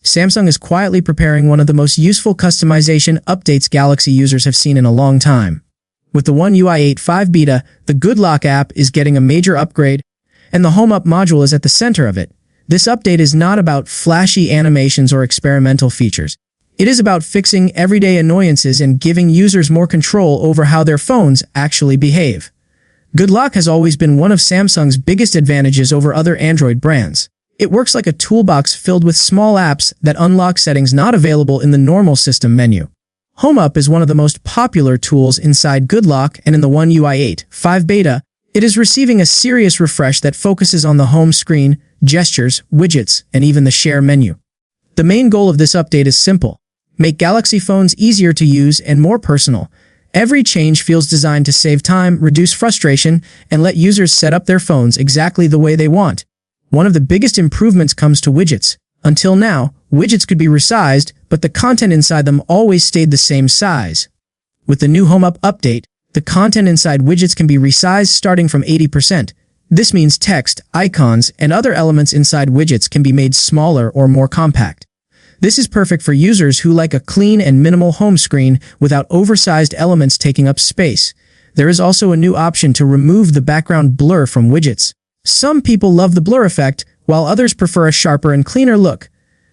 Samsung is quietly preparing one of the most useful customization updates Galaxy users have seen in a long time. With the One UI 8.5 beta, the Good Lock app is getting a major upgrade, and the HomeUp module is at the center of it. This update is not about flashy animations or experimental features. It is about fixing everyday annoyances and giving users more control over how their phones actually behave. Good Lock has always been one of Samsung's biggest advantages over other Android brands. It works like a toolbox filled with small apps that unlock settings not available in the normal system menu. HomeUp is one of the most popular tools inside Good Lock, and in the One UI 8.5 beta, it is receiving a serious refresh that focuses on the home screen, gestures, widgets, and even the share menu. The main goal of this update is simple: make Galaxy phones easier to use and more personal. Every change feels designed to save time, reduce frustration, and let users set up their phones exactly the way they want. One of the biggest improvements comes to widgets. Until now, widgets could be resized, but the content inside them always stayed the same size. With the new HomeUp update, the content inside widgets can be resized starting from 80%. This means text, icons, and other elements inside widgets can be made smaller or more compact. This is perfect for users who like a clean and minimal home screen without oversized elements taking up space. There is also a new option to remove the background blur from widgets. Some people love the blur effect, while others prefer a sharper and cleaner look.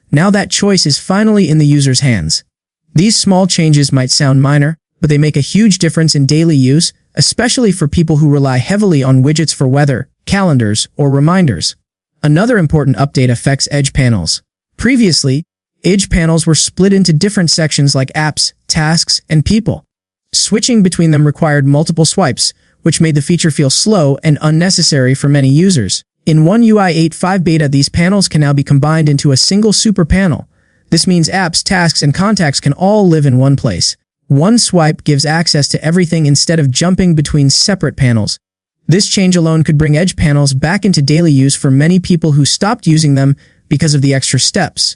Now that choice is finally in the user's hands. These small changes might sound minor, but they make a huge difference in daily use, especially for people who rely heavily on widgets for weather, calendars, or reminders. Another important update affects edge panels. Previously, edge panels were split into different sections like apps, tasks, and people. Switching between them required multiple swipes, which made the feature feel slow and unnecessary for many users. In One UI 8.5 beta, these panels can now be combined into a single super panel. This means apps, tasks, and contacts can all live in one place. One swipe gives access to everything instead of jumping between separate panels. This change alone could bring edge panels back into daily use for many people who stopped using them because of the extra steps.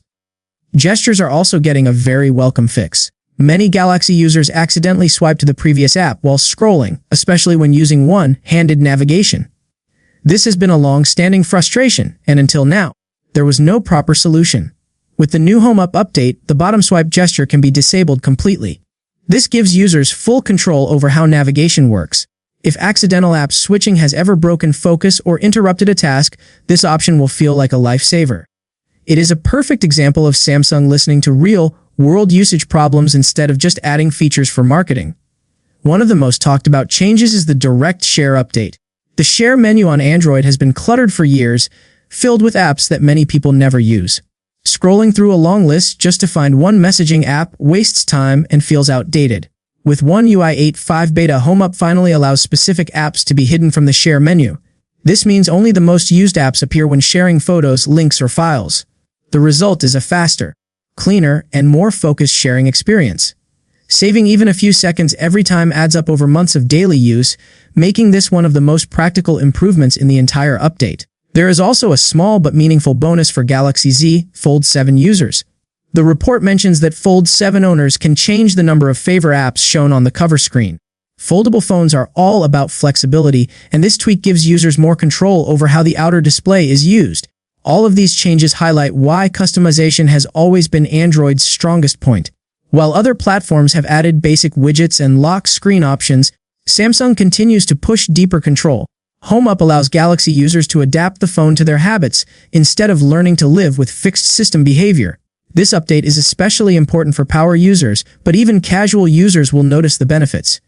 Gestures are also getting a very welcome fix. Many Galaxy users accidentally swipe to the previous app while scrolling, especially when using one-handed navigation. This has been a long-standing frustration, and until now, there was no proper solution. With the new HomeUp update, the bottom swipe gesture can be disabled completely. This gives users full control over how navigation works. If accidental app switching has ever broken focus or interrupted a task, this option will feel like a lifesaver. It is a perfect example of Samsung listening to real-world usage problems instead of just adding features for marketing. One of the most talked about changes is the Direct Share update. The share menu on Android has been cluttered for years, filled with apps that many people never use. Scrolling through a long list just to find one messaging app wastes time and feels outdated. With One UI 8.5 beta, HomeUp finally allows specific apps to be hidden from the share menu. This means only the most used apps appear when sharing photos, links, or files. The result is a faster, cleaner, and more focused sharing experience. Saving even a few seconds every time adds up over months of daily use, making this one of the most practical improvements in the entire update. There is also a small but meaningful bonus for Galaxy Z Fold 7 users. The report mentions that Fold 7 owners can change the number of favor apps shown on the cover screen. Foldable phones are all about flexibility, and this tweak gives users more control over how the outer display is used. All of these changes highlight why customization has always been Android's strongest point. While other platforms have added basic widgets and lock screen options, Samsung continues to push deeper control. HomeUp allows Galaxy users to adapt the phone to their habits instead of learning to live with fixed system behavior. This update is especially important for power users, but even casual users will notice the benefits.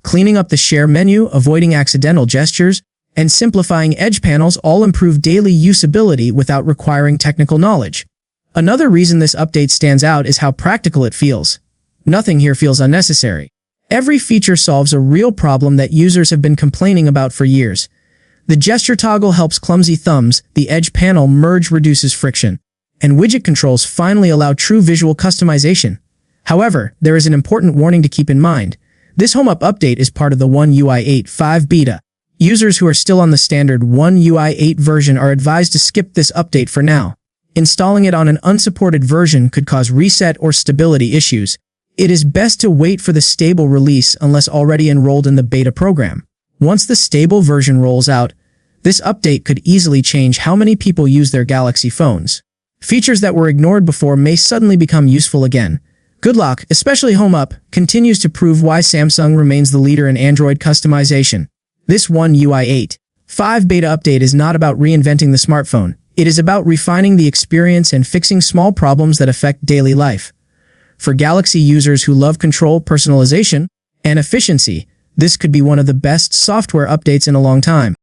Cleaning up the share menu, avoiding accidental gestures, and simplifying edge panels all improve daily usability without requiring technical knowledge. Another reason this update stands out is how practical it feels. Nothing here feels unnecessary. Every feature solves a real problem that users have been complaining about for years. The gesture toggle helps clumsy thumbs, the edge panel merge reduces friction, and widget controls finally allow true visual customization. However, there is an important warning to keep in mind. This HomeUp update is part of the One UI 8.5 beta. Users who are still on the standard One UI 8 version are advised to skip this update for now. Installing it on an unsupported version could cause reset or stability issues. It is best to wait for the stable release unless already enrolled in the beta program. Once the stable version rolls out, this update could easily change how many people use their Galaxy phones. Features that were ignored before may suddenly become useful again. Good luck, especially HomeUp, continues to prove why Samsung remains the leader in Android customization. This One UI 8.5 beta update is not about reinventing the smartphone. It is about refining the experience and fixing small problems that affect daily life. For Galaxy users who love control, personalization, and efficiency, this could be one of the best software updates in a long time.